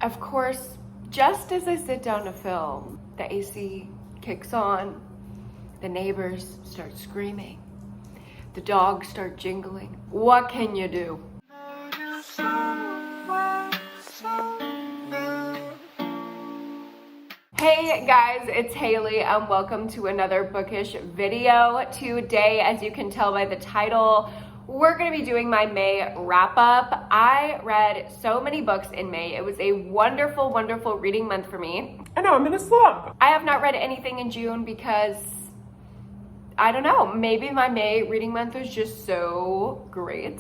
Of course, just as I sit down to film, the AC kicks on, the neighbors start screaming, the dogs start jingling. What can you do? Hey guys, it's Haley and welcome to another bookish video. Today, as you can tell by the title, we're going to be doing my May wrap up. I read so many books in May. It was a wonderful, wonderful reading month for me. I know, I'm in a slump. I have not read anything in June because, I don't know, maybe my May reading month was just so great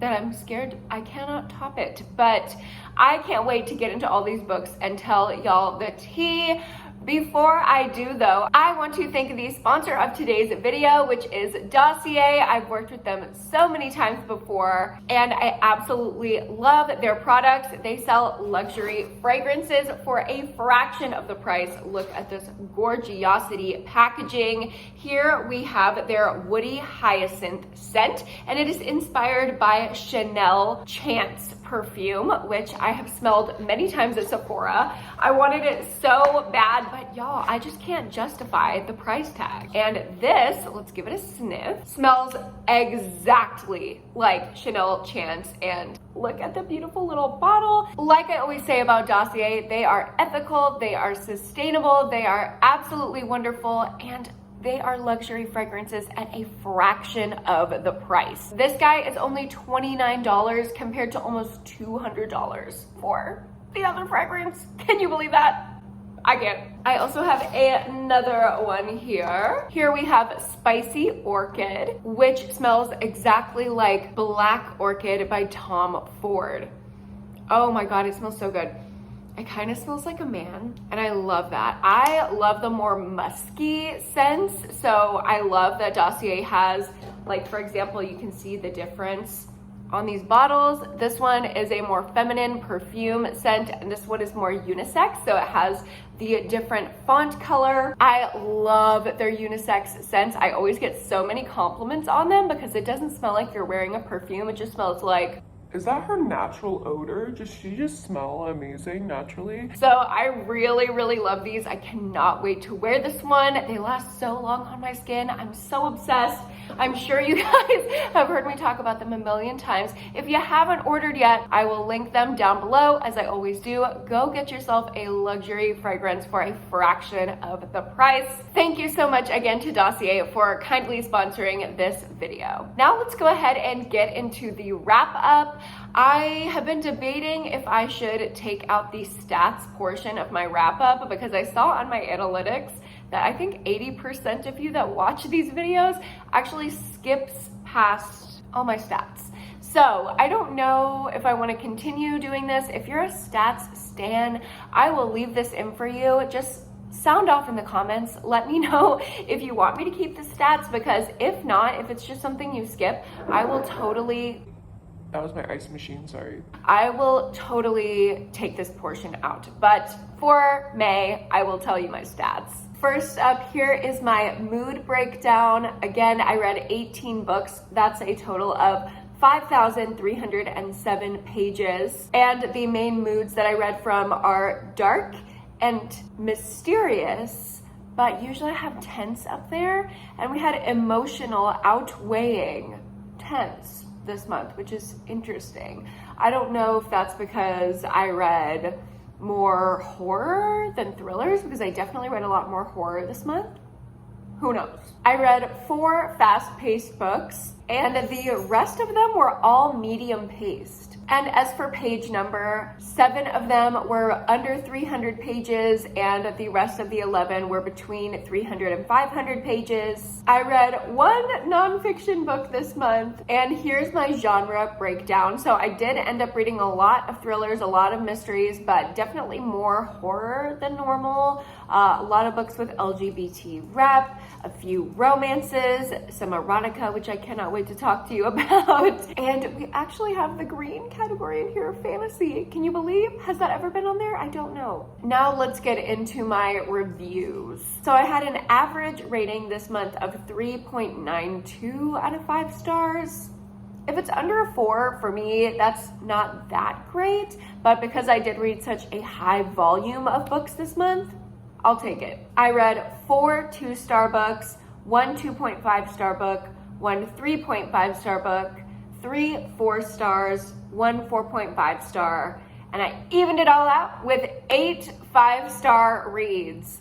that I'm scared I cannot top it. But I can't wait to get into all these books and tell y'all the tea. Before I do though, I want to thank the sponsor of today's video, which is Dossier. I've worked with them so many times before and I absolutely love their products. They sell luxury fragrances for a fraction of the price. Look at this gorgeosity packaging. Here we have their Woody Hyacinth scent, and it is inspired by Chanel Chance perfume, which I have smelled many times at Sephora. I wanted it so bad, but y'all, I just can't justify the price tag. And this, let's give it a sniff, smells exactly like Chanel Chance. And look at the beautiful little bottle. Like I always say about Dossier, they are ethical, they are sustainable, they are absolutely wonderful, and they are luxury fragrances at a fraction of the price. This guy is only $29 compared to almost $200 for the other fragrance. Can you believe that? I can't. I also have another one here. Here we have Spicy Orchid, which smells exactly like Black Orchid by Tom Ford. Oh my God, it smells so good. It kind of smells like a man, and I love that. I love the more musky scents, so I love that Dossier has, like, for example, you can see the difference on these bottles. This one is a more feminine perfume scent, and this one is more unisex, so it has the different font color. I love their unisex scents. I always get so many compliments on them because it doesn't smell like you're wearing a perfume. It just smells like... Is that her natural odor? Does she just smell amazing naturally? So I really, really love these. I cannot wait to wear this one. They last so long on my skin. I'm so obsessed. I'm sure you guys have heard me talk about them a million times. If you haven't ordered yet, I will link them down below, as I always do. Go get yourself a luxury fragrance for a fraction of the price. Thank you so much again to Dossier for kindly sponsoring this video. Now let's go ahead and get into the wrap up. I have been debating if I should take out the stats portion of my wrap up because I saw on my analytics that I think 80% of you that watch these videos actually skips past all my stats. So I don't know if I want to continue doing this. If you're a stats stan, I will leave this in for you. Just sound off in the comments. Let me know if you want me to keep the stats, because if not, if it's just something you skip, I will totally... That was my ice machine, sorry. I will totally take this portion out, but for May, I will tell you my stats. First up, here is my mood breakdown. Again, I read 18 books. That's a total of 5,307 pages. And the main moods that I read from are dark and mysterious, but usually I have tense up there. And we had emotional outweighing tense this month, which is interesting. I don't know if that's because I read more horror than thrillers, because I definitely read a lot more horror this month. Who knows? I read 4 fast-paced books, and the rest of them were all medium-paced. And as for page number, 7 of them were under 300 pages, and the rest of the 11 were between 300 and 500 pages. I read 1 nonfiction book this month, and here's my genre breakdown. So I did end up reading a lot of thrillers, a lot of mysteries, but definitely more horror than normal. A lot of books with LGBT rep, a few romances, some erotica, which I cannot wait to talk to you about. And we actually have the green category in here, fantasy. Can you believe? Has that ever been on there? I don't know. Now let's get into my reviews. So I had an average rating this month of 3.92 out of 5 stars. If it's under a 4, for me, that's not that great, but because I did read such a high volume of books this month, I'll take it. I read 4 2-star books, 1 2.5-star book, 1 3.5-star book, 3 4 stars, 1 4.5 star, and I evened it all out with 8 5-star reads.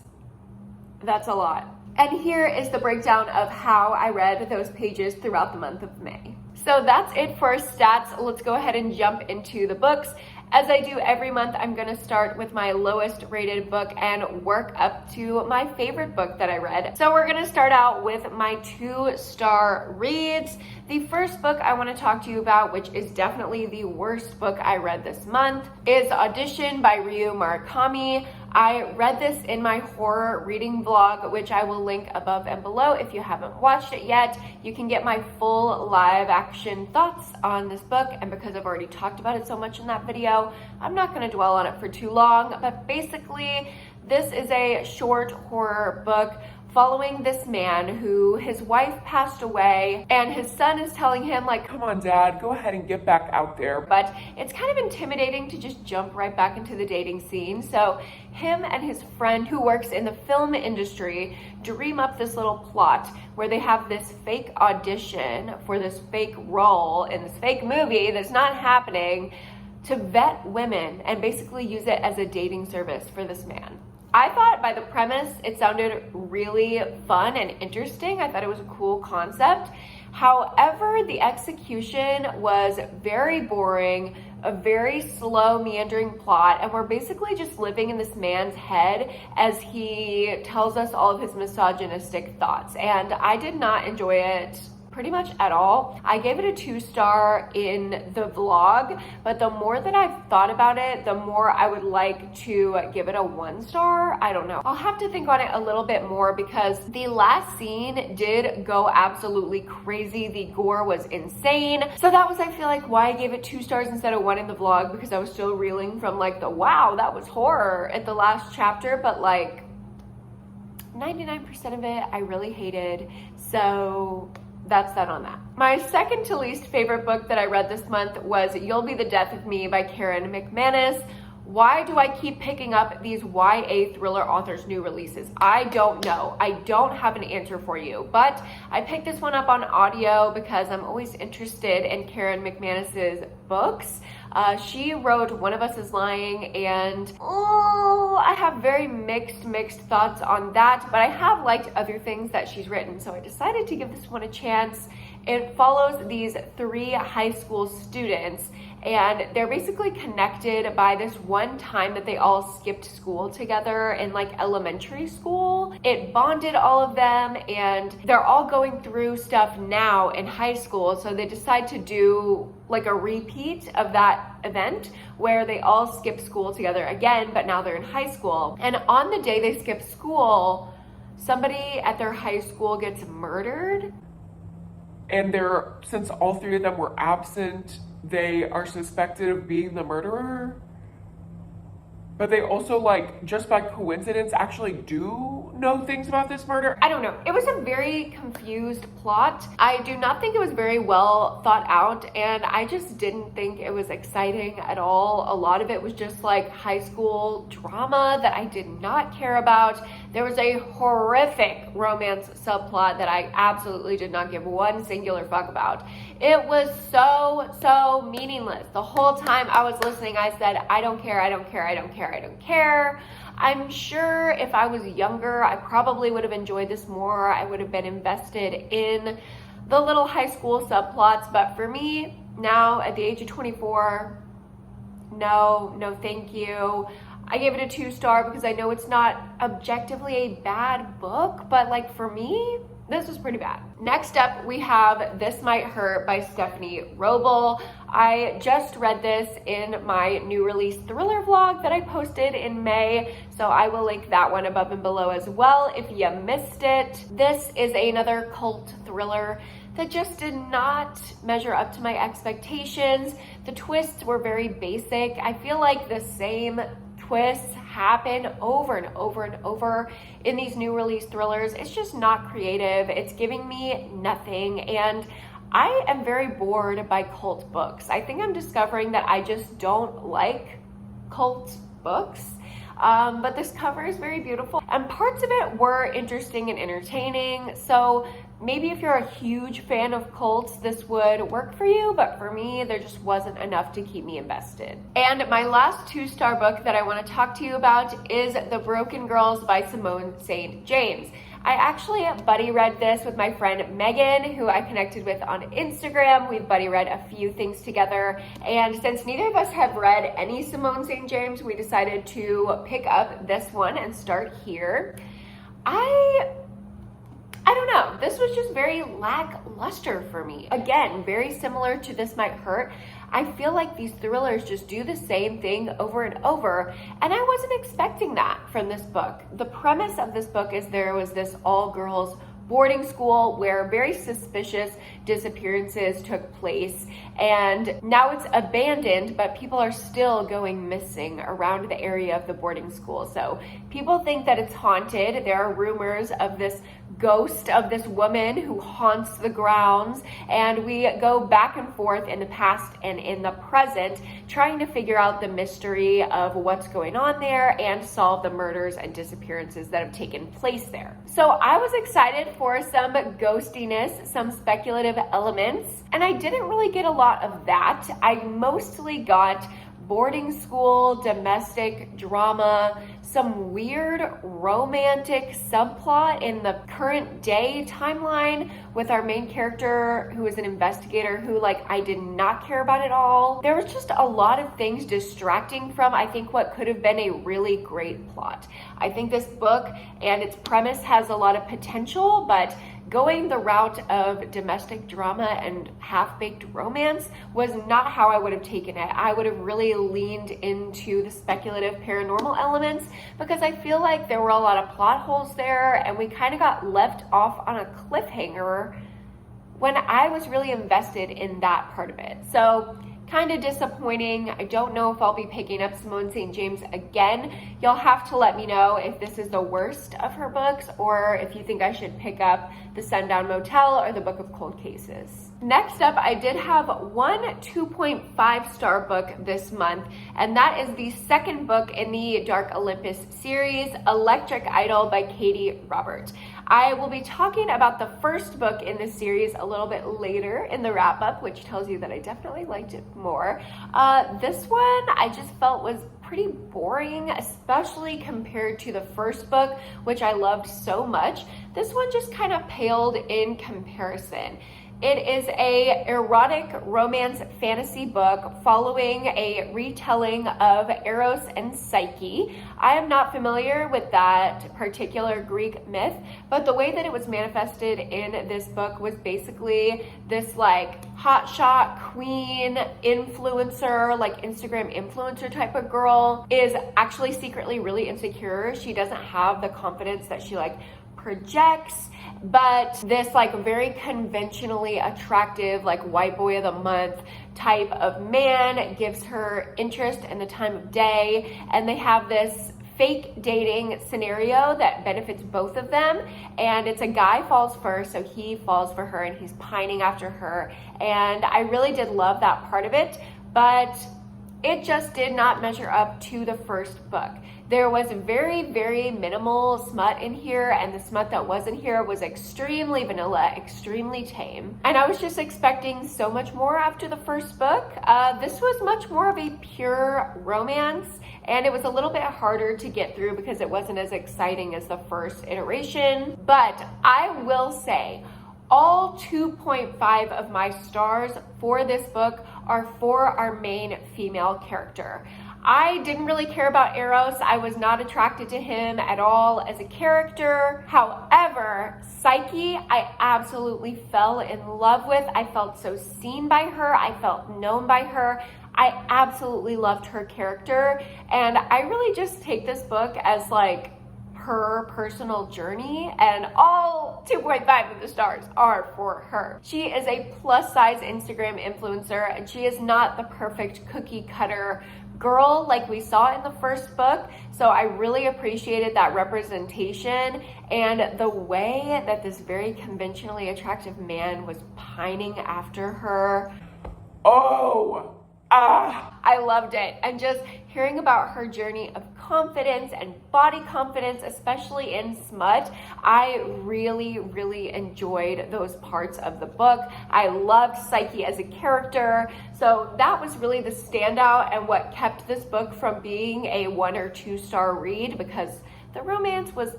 That's a lot. And here is the breakdown of how I read those pages throughout the month of May. So that's it for stats. Let's go ahead and jump into the books. As I do every month, I'm going to start with my lowest rated book and work up to my favorite book that I read. So we're going to start out with my 2-star reads. The first book I want to talk to you about, which is definitely the worst book I read this month, is Audition by Ryu Murakami. I read this in my horror reading vlog, which I will link above and below. If you haven't watched it yet, you can get my full live action thoughts on this book. And because I've already talked about it so much in that video, I'm not going to dwell on it for too long. But basically, this is a short horror book following this man who his wife passed away and his son is telling him like, Come on, Dad, go ahead and get back out there. but it's kind of intimidating to just jump right back into the dating scene. So him and his friend who works in the film industry dream up this little plot where they have this fake audition for this fake role in this fake movie that's not happening to vet women and basically use it as a dating service for this man. I thought by the premise, it sounded really fun and interesting. I thought it was a cool concept. However, the execution was very boring, a very slow, meandering plot, and we're basically just living in this man's head as he tells us all of his misogynistic thoughts. And I did not enjoy it pretty much at all. I gave it a 2-star in the vlog, but the more that I've thought about it, the more I would like to give it a 1-star. I don't know. I'll have to think on it a little bit more because the last scene did go absolutely crazy. The gore was insane. So that was, I feel like, why I gave it 2 stars instead of 1 in the vlog, because I was still reeling from like the wow, that was horror at the last chapter, but like 99% of it I really hated. So that's that on that. My second to least favorite book that I read this month was You'll Be the Death of Me by Karen McManus. Why do I keep picking up these YA thriller authors' new releases? I don't know. I don't have an answer for you, but I picked this one up on audio because I'm always interested in Karen McManus's books. She wrote One of Us is Lying, and I have very mixed thoughts on that, but I have liked other things that she's written, so I decided to give this one a chance. It follows these 3 high school students, and they're basically connected by this one time that they all skipped school together in like elementary school. It bonded all of them, and they're all going through stuff now in high school, so they decide to do like a repeat of that event where they all skip school together again, but now they're in high school. And on the day they skip school, somebody at their high school gets murdered. And since all 3 of them were absent, they are suspected of being the murderer. But they also, like, just by coincidence, actually do know things about this murder. I don't know. It was a very confused plot. I do not think it was very well thought out, and I just didn't think it was exciting at all. A lot of it was just like high school drama that I did not care about. There was a horrific romance subplot that I absolutely did not give one singular fuck about. It was so meaningless. The whole time I was listening, I said, I don't care, I don't care, I don't care, I don't care. I'm sure if I was younger, I probably would have enjoyed this more. I would have been invested in the little high school subplots. But for me, now at the age of 24, no, thank you. I gave it a 2-star because I know it's not objectively a bad book, but like for me, this was pretty bad. Next up, we have This Might Hurt by Stephanie Roble. I just read this in my new release thriller vlog that I posted in May, so I will link that one above and below as well if you missed it. This is another cult thriller that just did not measure up to my expectations. The twists were very basic. I feel like the same twists happen over and over in these new release thrillers. It's just not creative. It's giving me nothing, and I am very bored by cult books. I think I'm discovering that I just don't like cult books. But this cover is very beautiful and parts of it were interesting and entertaining. So maybe if you're a huge fan of cults, this would work for you, but for me, there just wasn't enough to keep me invested. And my last 2-star book that I want to talk to you about is The Broken Girls by Simone St. James. I actually buddy read this with my friend Megan, who I connected with on Instagram. We've buddy read a few things together. And since neither of us have read any Simone St. James, we decided to pick up this one and start here. I don't know, this was just very lackluster for me. Again, very similar to This Might Hurt. I feel like these thrillers just do the same thing over and over, and I wasn't expecting that from this book. The premise of this book is there was this all-girls boarding school where very suspicious disappearances took place, and now it's abandoned, but people are still going missing around the area of the boarding school. So people think that it's haunted. There are rumors of this ghost of this woman who haunts the grounds, and we go back and forth in the past and in the present trying to figure out the mystery of what's going on there and solve the murders and disappearances that have taken place there. So I was excited for some ghostiness, some speculative elements, and I didn't really get a lot of that. I mostly got boarding school, domestic drama, some weird romantic subplot in the current day timeline with our main character who is an investigator who I did not care about at all. There was just a lot of things distracting from I think what could have been a really great plot. I think this book and its premise has a lot of potential, but going the route of domestic drama and half-baked romance was not how I would have taken it. I would have really leaned into the speculative paranormal elements because I feel like there were a lot of plot holes there and we kind of got left off on a cliffhanger when I was really invested in that part of it. So kind of disappointing. I don't know if I'll be picking up Simone St. James again. Y'all have to let me know if this is the worst of her books or if you think I should pick up The Sundown Motel or The Book of Cold Cases. Next up, I did have one 2.5-star book this month, and that is the second book in the Dark Olympus series, Electric Idol by Katie Robert. I will be talking about the first book in this series a little bit later in the wrap-up, which tells you that I definitely liked it more. This one I just felt was pretty boring, especially compared to the first book, which I loved so much. This one just kind of paled in comparison. It is a erotic romance fantasy book following a retelling of Eros and Psyche. I am not familiar with that particular Greek myth, but the way that it was manifested in this book was basically this hotshot queen influencer, Instagram influencer type of girl is actually secretly really insecure. She doesn't have the confidence that she projects, but this very conventionally attractive white boy of the month type of man gives her interest in the time of day, and they have this fake dating scenario that benefits both of them, and it's a guy falls first, so he falls for her and he's pining after her, and I really did love that part of it, but it just did not measure up to the first book. There was very, very minimal smut in here, and the smut that was in here was extremely vanilla, extremely tame. And I was just expecting so much more after the first book. This was much more of a pure romance, and it was a little bit harder to get through because it wasn't as exciting as the first iteration. But I will say, all 2.5 of my stars for this book are for our main female character. I didn't really care about Eros. I was not attracted to him at all as a character. However, Psyche, I absolutely fell in love with. I felt so seen by her. I felt known by her. I absolutely loved her character. And I really just take this book as her personal journey, and all 2.5 of the stars are for her. She is a plus size Instagram influencer, and she is not the perfect cookie cutter girl like we saw in the first book. So I really appreciated that representation and the way that this very conventionally attractive man was pining after her. I loved it. And just hearing about her journey of confidence and body confidence, especially in smut, I really, really enjoyed those parts of the book. I loved Psyche as a character. So that was really the standout and what kept this book from being a 1 or 2 star read, because the romance was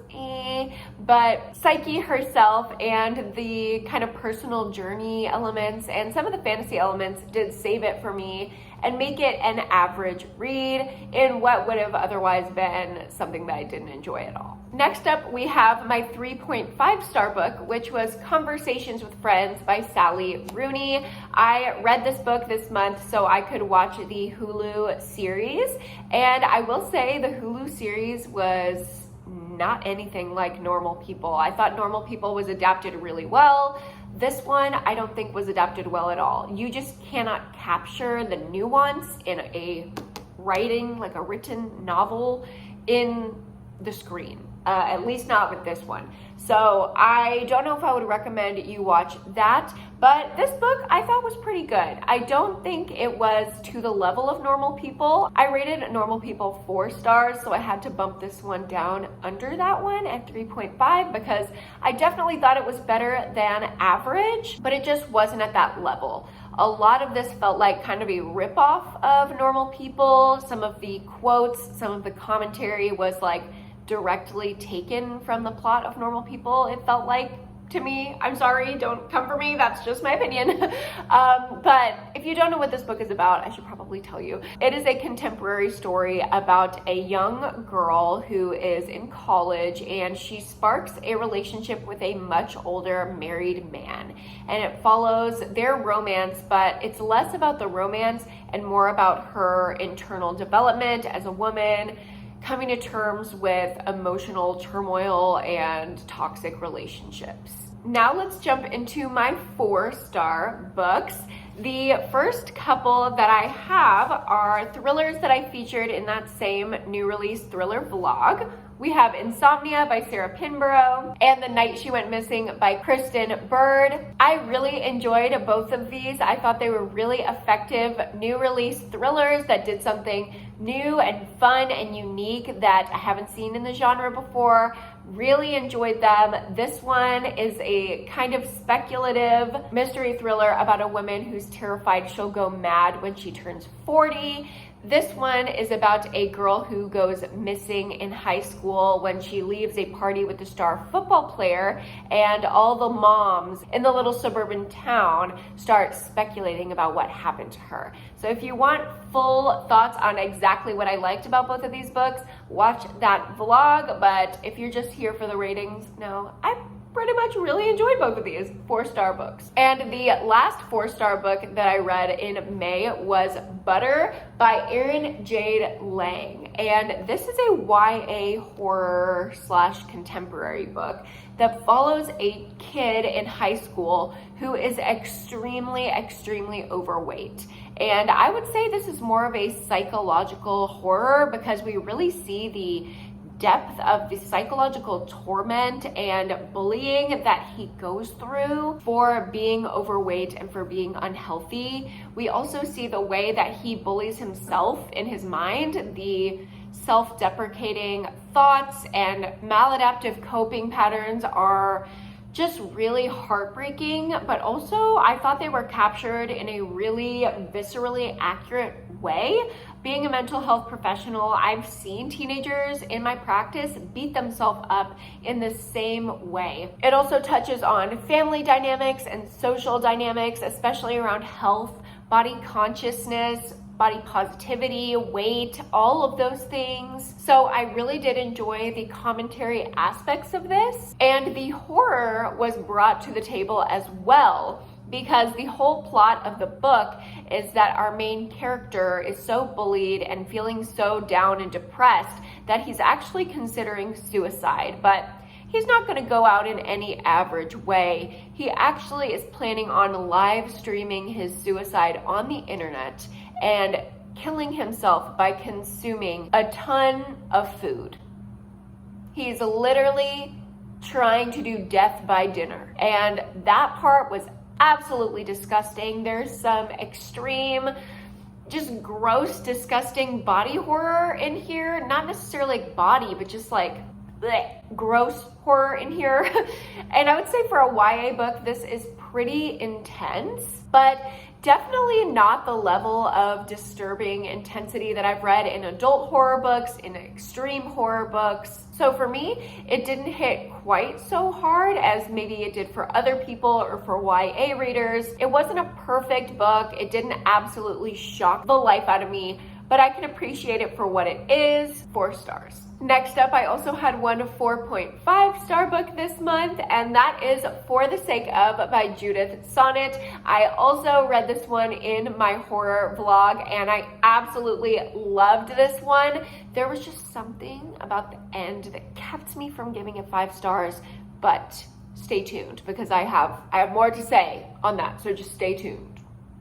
but Psyche herself and the kind of personal journey elements and some of the fantasy elements did save it for me and make it an average read in what would have otherwise been something that I didn't enjoy at all. Next up, we have my 3.5 star book, which was Conversations with Friends by Sally Rooney. I read this book this month so I could watch the Hulu series, and I will say the Hulu series was not anything like Normal People. I thought Normal People was adapted really well. This one I don't think was adapted well at all. You just cannot capture the nuance in a writing, like a written novel, in the screen. At least not with this one. So I don't know if I would recommend you watch that, but this book I thought was pretty good. I don't think it was to the level of Normal People. I rated Normal People 4 stars, so I had to bump this one down under that one at 3.5 because I definitely thought it was better than average, but it just wasn't at that level. A lot of this felt like kind of a ripoff of Normal People. Some of the quotes, some of the commentary was like directly taken from the plot of Normal People, it felt like to me. I'm sorry, don't come for me, that's just my opinion. But if you don't know what this book is about, I should probably tell you. It is a contemporary story about a young girl who is in college and she sparks a relationship with a much older married man. And it follows their romance, but it's less about the romance and more about her internal development as a woman, coming to terms with emotional turmoil and toxic relationships. Now let's jump into my 4-star books. The first couple that I have are thrillers that I featured in that same new release thriller vlog. We have Insomnia by Sarah Pinborough and The Night She Went Missing by Kristen Bird. I really enjoyed both of these. I thought they were really effective new release thrillers that did something new and fun and unique that I haven't seen in the genre before. Really enjoyed them. This one is a kind of speculative mystery thriller about a woman who's terrified she'll go mad when she turns 40. This one is about a girl who goes missing in high school when she leaves a party with a star football player, and all the moms in the little suburban town start speculating about what happened to her. So if you want full thoughts on exactly what I liked about both of these books, watch that vlog. But if you're just here for the ratings, no, I pretty much really enjoyed both of these 4-star books. And the last 4-star book that I read in May was Butter by Erin Jade Lang. And this is a YA horror / contemporary book that follows a kid in high school who is extremely overweight. And I would say this is more of a psychological horror because we really see the depth of the psychological torment and bullying that he goes through for being overweight and for being unhealthy. We also see the way that he bullies himself in his mind, the self-deprecating thoughts and maladaptive coping patterns are just really heartbreaking, but also I thought they were captured in a really viscerally accurate way. Being a mental health professional, I've seen teenagers in my practice beat themselves up in the same way. It also touches on family dynamics and social dynamics, especially around health, body consciousness, body positivity, weight, all of those things. So I really did enjoy the commentary aspects of this, and the horror was brought to the table as well, because the whole plot of the book is that our main character is so bullied and feeling so down and depressed that he's actually considering suicide. But he's not going to go out in any average way. He actually is planning on live streaming his suicide on the internet and killing himself by consuming a ton of food. He's literally trying to do death by dinner. And that part was absolutely disgusting. There's some extreme, just gross, disgusting body horror in here. Not necessarily like body, but just like bleh, gross horror in here. And I would say for a YA book, this is pretty intense, but definitely not the level of disturbing intensity that I've read in adult horror books, in extreme horror books. So for me, it didn't hit quite so hard as maybe it did for other people or for YA readers. It wasn't a perfect book. It didn't absolutely shock the life out of me, but I can appreciate it for what it is. 4 stars. Next up, I also had one 4.5 star book this month, and that is For the Sake of by Judith Sonnet. I also read this one in my horror vlog, and I absolutely loved this one. There was just something about the end that kept me from giving it 5 stars, but stay tuned because I have more to say on that, so just stay tuned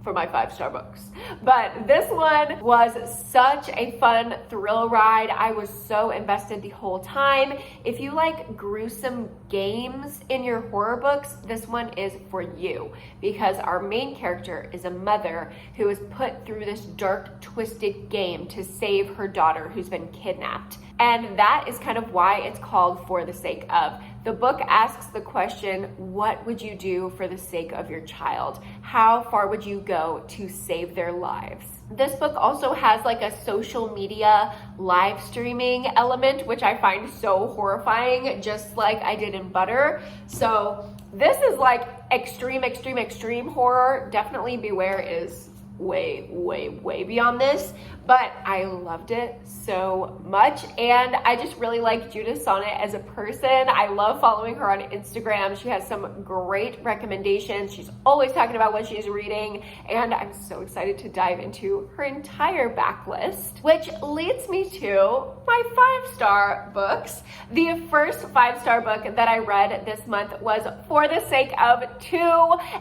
for my 5-star books. But this one was such a fun thrill ride. I was so invested the whole time. If you like gruesome games in your horror books, this one is for you because our main character is a mother who is put through this dark, twisted game to save her daughter who's been kidnapped. And that is kind of why it's called For the Sake of. The book asks the question, what would you do for the sake of your child? How far would you go to save their lives? This book also has like a social media live streaming element, which I find so horrifying, just like I did in Butter. So this is like extreme, extreme, extreme horror. Definitely Beware is way, way, way beyond this, but I loved it so much. And I just really like Judith Sonnet as a person. I love following her on Instagram. She has some great recommendations. She's always talking about what she's reading, and I'm so excited to dive into her entire backlist, which leads me to my 5-star books. The first 5-star book that I read this month was For the Sake of 2,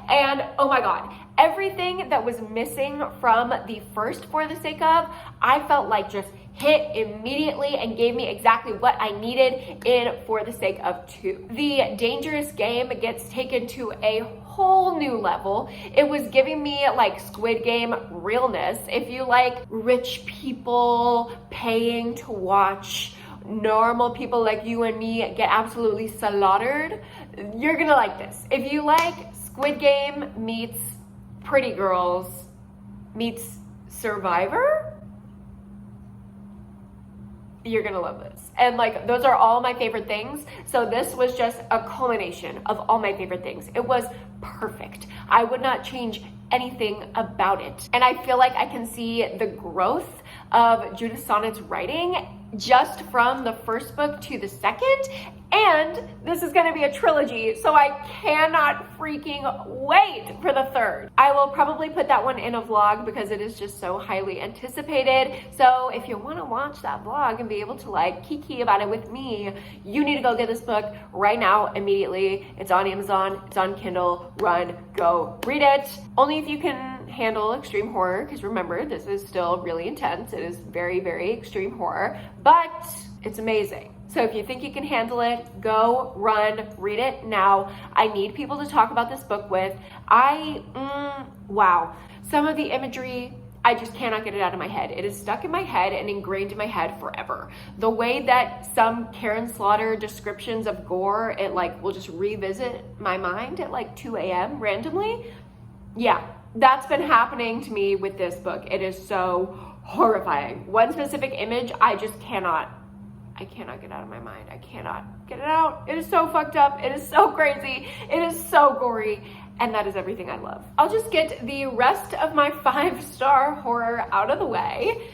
and oh my god, everything that was missing from the first For the Sake of, I felt like just hit immediately and gave me exactly what I needed in For the Sake of 2. The dangerous game gets taken to a whole new level. It was giving me like Squid Game realness. If you like rich people paying to watch normal people like you and me get absolutely slaughtered, you're gonna like this. If you like Squid Game meets Pretty Girls meets Survivor, you're gonna love this. And like, those are all my favorite things. So this was just a culmination of all my favorite things. It was perfect. I would not change anything about it. And I feel like I can see the growth of Judith Sonnet's writing just from the first book to the second. And this is gonna be a trilogy, so I cannot freaking wait for the third. I will probably put that one in a vlog because it is just so highly anticipated. So if you wanna watch that vlog and be able to like kiki about it with me, you need to go get this book right now, immediately. It's on Amazon, it's on Kindle, run, go, read it. Only if you can handle extreme horror, because remember, this is still really intense. It is very, very extreme horror, but it's amazing. So if you think you can handle it, go, run, read it now. I need people to talk about this book with. Wow. Some of the imagery, I just cannot get it out of my head. It is stuck in my head and ingrained in my head forever. The way that some Karen Slaughter descriptions of gore, it like will just revisit my mind at like 2 a.m. randomly. Yeah, that's been happening to me with this book. It is so horrifying. One specific image, I cannot get out of my mind. I cannot get it out. It is so fucked up. It is so crazy. It is so gory. And that is everything I love. I'll just get the rest of my 5-star horror out of the way.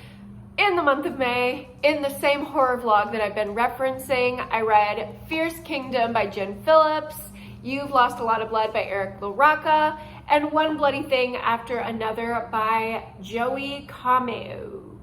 In the month of May, in the same horror vlog that I've been referencing, I read Fierce Kingdom by Jen Phillips, You've Lost a Lot of Blood by Eric LaRocca, and One Bloody Thing After Another by Joey Cameo.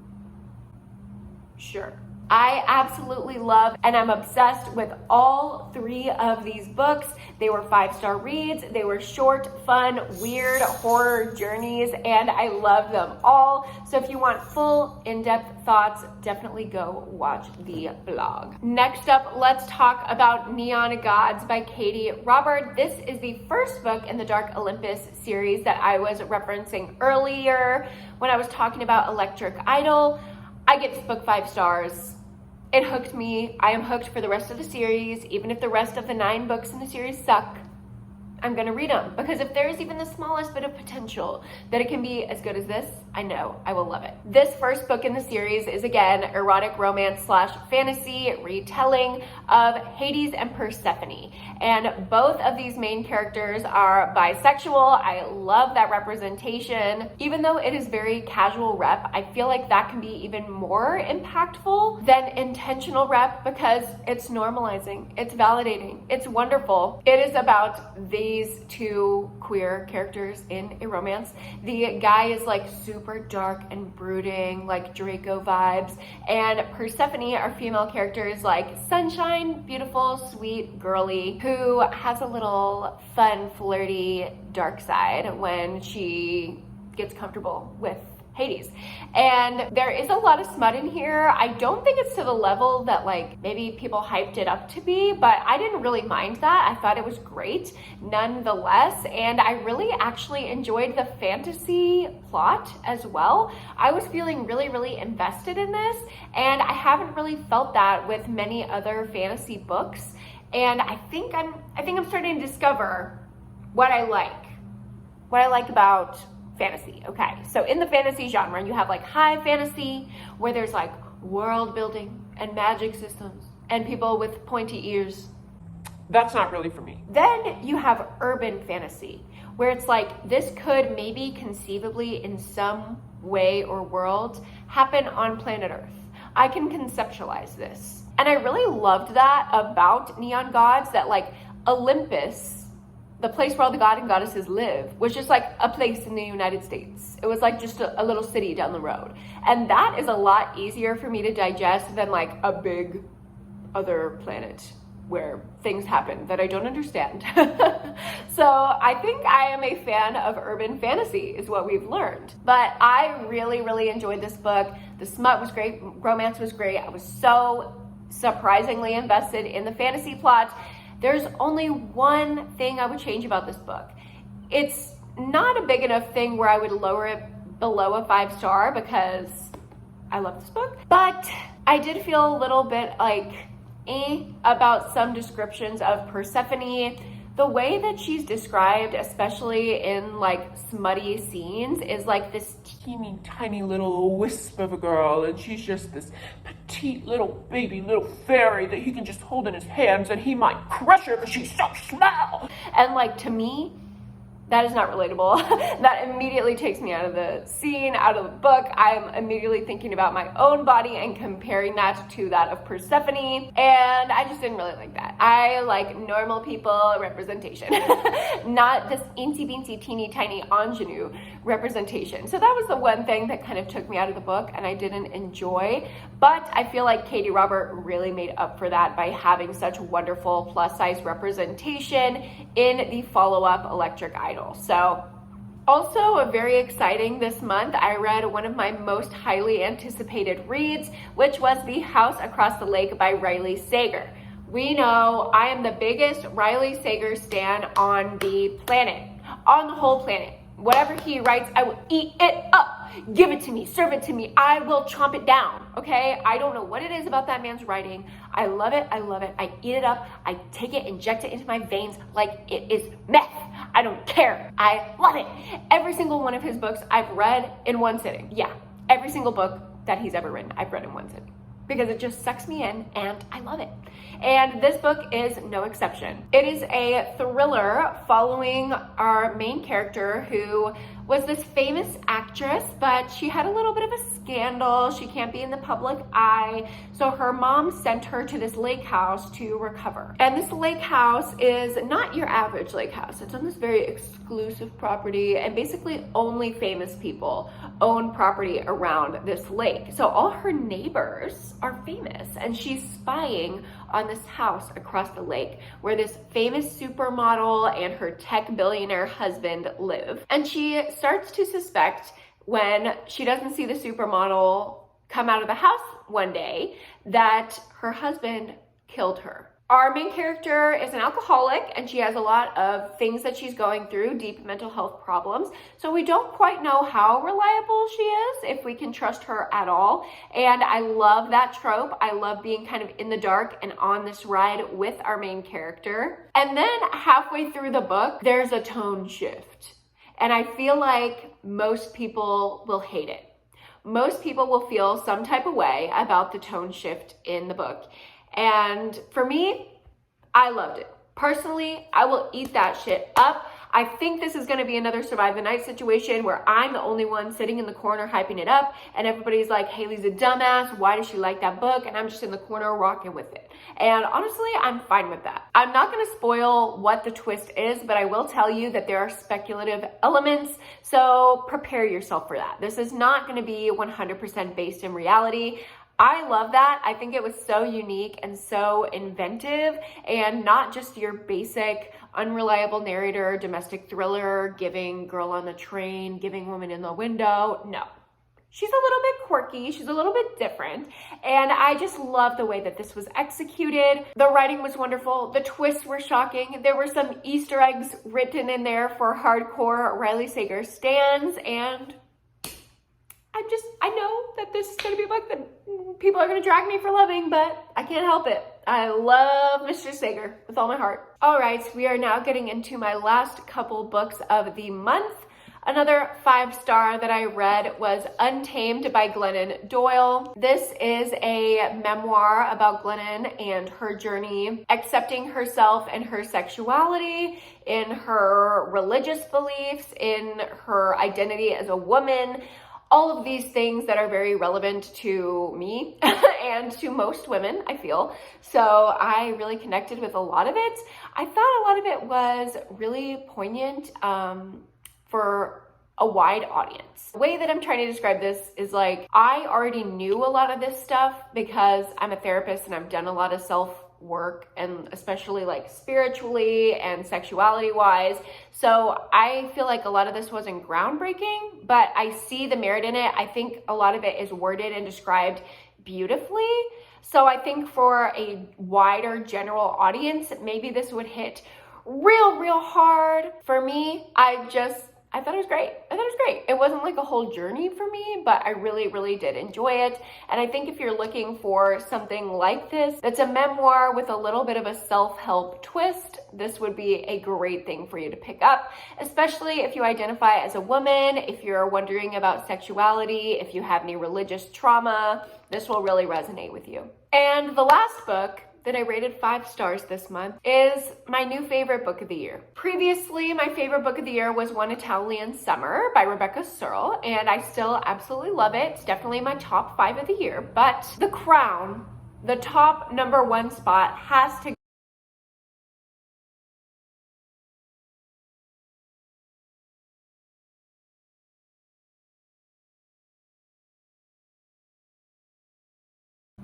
Sure. I absolutely love and I'm obsessed with all 3 of these books. They were 5-star reads. They were short, fun, weird horror journeys, and I love them all. So if you want full in-depth thoughts, definitely go watch the blog. Next up, let's talk about Neon Gods by Katie Robert. This is the first book in the Dark Olympus series that I was referencing earlier when I was talking about Electric Idol. I give this book 5 stars. It hooked me. I am hooked for the rest of the series. Even if the rest of the 9 books in the series suck, I'm gonna read them, because if there's even the smallest bit of potential that it can be as good as this, I know I will love it. This first book in the series is again erotic romance / fantasy retelling of Hades and Persephone, and both of these main characters are bisexual. I love that representation. Even though it is very casual rep, I feel like that can be even more impactful than intentional rep, because it's normalizing, it's validating, it's wonderful. It is about these 2 queer characters in a romance. The guy is like super dark and brooding, like Draco vibes, and Persephone, our female character, is like sunshine, beautiful, sweet, girly, who has a little fun, flirty, dark side when she gets comfortable with Hades. And there is a lot of smut in here. I don't think it's to the level that like maybe people hyped it up to be, but I didn't really mind that. I thought it was great nonetheless, and I really actually enjoyed the fantasy plot as well. I was feeling really, really invested in this, and I haven't really felt that with many other fantasy books. And I think I'm starting to discover what I like about fantasy. Okay, so in the fantasy genre, you have like high fantasy, where there's like world building and magic systems and people with pointy ears. That's not really for me. Then you have urban fantasy, where it's like this could maybe conceivably in some way or world happen on planet Earth. I can conceptualize this. And I really loved that about Neon Gods, that like Olympus, the place where all the god and goddesses live, was just like a place in the United States. It was like just a little city down the road. And that is a lot easier for me to digest than like a big other planet where things happen that I don't understand. So I think I am a fan of urban fantasy, is what we've learned. But I really, really enjoyed this book. The smut was great, romance was great. I was so surprisingly invested in the fantasy plot. There's only one thing I would change about this book. It's not a big enough thing where I would lower it below a 5-star, because I love this book. But I did feel a little bit like about some descriptions of Persephone. The way that she's described, especially in like smutty scenes, is like this Teeny tiny little wisp of a girl, and she's just this petite little baby little fairy that he can just hold in his hands, and he might crush her because she's so small. And like, to me, that is not relatable. That immediately takes me out of the scene, out of the book. I'm immediately thinking about my own body and comparing that to that of Persephone, and I just didn't really like that. I like normal people representation, not this eensy beensy teeny tiny ingenue representation. So that was the one thing that kind of took me out of the book and I didn't enjoy. But I feel like Katie Robert really made up for that by having such wonderful plus size representation in the follow-up Electric Idol. So also very exciting this month, I read one of my most highly anticipated reads, which was The House Across the Lake by Riley Sager. We know I am the biggest Riley Sager stan on the planet, on the whole planet. Whatever he writes, I will eat it up. Give it to me, serve it to me. I will chomp it down, okay? I don't know what it is about that man's writing. I love it, I love it. I eat it up. I take it, inject it into my veins like it is meth. I don't care. I love it. Every single one of his books I've read in one sitting. Yeah, every single book that he's ever written, I've read in one sitting, because it just sucks me in and I love it. And this book is no exception. It is a thriller following our main character who was this famous actress, but she had a little bit of a scandal. She can't be in the public eye. So her mom sent her to this lake house to recover. And this lake house is not your average lake house. It's on this very exclusive property, and basically only famous people own property around this lake. So all her neighbors are famous, and she's spying on this house across the lake where this famous supermodel and her tech billionaire husband live. And she starts to suspect, when she doesn't see the supermodel come out of the house one day, that her husband killed her. Our main character is an alcoholic, and she has a lot of things that she's going through, deep mental health problems. So we don't quite know how reliable she is, if we can trust her at all. And I love that trope. I love being kind of in the dark and on this ride with our main character. And then halfway through the book, there's a tone shift. And I feel like most people will hate it. Most people will feel some type of way about the tone shift in the book. And for me, I loved it. Personally, I will eat that shit up. I think this is going to be another survive the night situation where I'm the only one sitting in the corner hyping it up, and everybody's like, Hailey's a dumbass. Why does she like that book? And I'm just in the corner rocking with it. And honestly, I'm fine with that. I'm not going to spoil what the twist is, but I will tell you that there are speculative elements. So prepare yourself for that. This is not going to be 100% based in reality. I love that. I think it was so unique and so inventive, and not just your basic unreliable narrator, domestic thriller, giving girl on the train, giving woman in the window. No. She's a little bit quirky. She's a little bit different. And I just love the way that this was executed. The writing was wonderful. The twists were shocking. There were some Easter eggs written in there for hardcore Riley Sager stans, and I know that this is going to be a book that people are going to drag me for loving, but I can't help it. I love Mr. Sager with all my heart. All right, we are now getting into my last couple books of the month. Another 5-star that I read was Untamed by Glennon Doyle. This is a memoir about Glennon and her journey accepting herself and her sexuality, in her religious beliefs, in her identity as a woman. All of these things that are very relevant to me and to most women, I feel. So I really connected with a lot of it. I thought a lot of it was really poignant for a wide audience. The way that I'm trying to describe this is like, I already knew a lot of this stuff because I'm a therapist and I've done a lot of self-work, and especially like spiritually and sexuality wise. So I feel like a lot of this wasn't groundbreaking, but I see the merit in it. I think a lot of it is worded and described beautifully. So I think for a wider general audience, maybe this would hit real hard. For me, I thought it was great. It wasn't like a whole journey for me, but I really did enjoy it. And I think if you're looking for something like this, that's a memoir with a little bit of a self-help twist, this would be a great thing for you to pick up, especially if you identify as a woman, if you're wondering about sexuality, if you have any religious trauma, this will really resonate with you. And the last book that I rated 5 stars this month is my new favorite book of the year. Previously, my favorite book of the year was One Italian Summer by Rebecca Searle, and I still absolutely love it. It's definitely my top 5 of the year, but the crown, the top #1 spot has to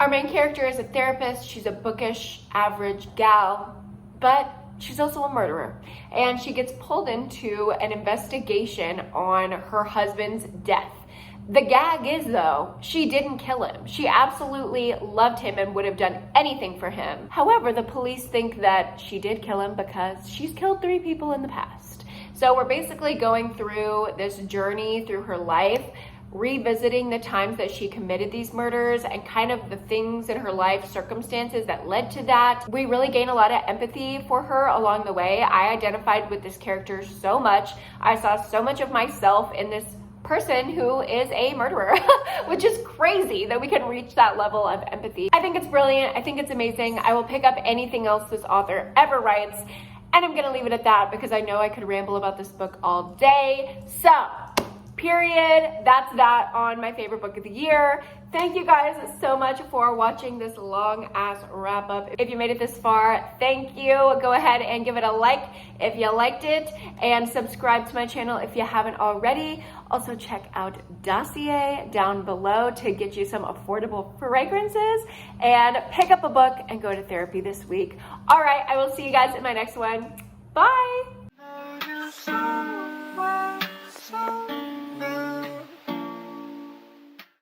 Our main character is a therapist. She's a bookish, average gal, but she's also a murderer. And she gets pulled into an investigation on her husband's death. The gag is, though, she didn't kill him. She absolutely loved him and would have done anything for him. However, the police think that she did kill him because she's killed 3 people in the past. So we're basically going through this journey through her life, revisiting the times that she committed these murders and kind of the things in her life, circumstances that led to that. We really gain a lot of empathy for her along the way. I identified with this character so much. I saw so much of myself in this person who is a murderer, which is crazy that we can reach that level of empathy. I think it's brilliant. I think it's amazing. I will pick up anything else this author ever writes, and I'm gonna leave it at that because I know I could ramble about this book all day. So Period. That's that on my favorite book of the year. Thank you guys so much for watching this long ass wrap up. If you made it this far, thank you. Go ahead and give it a like if you liked it, and subscribe to my channel if you haven't already. Also check out Dossier down below to get you some affordable fragrances, and pick up a book and go to therapy this week. All right, I will see you guys in my next one. Bye.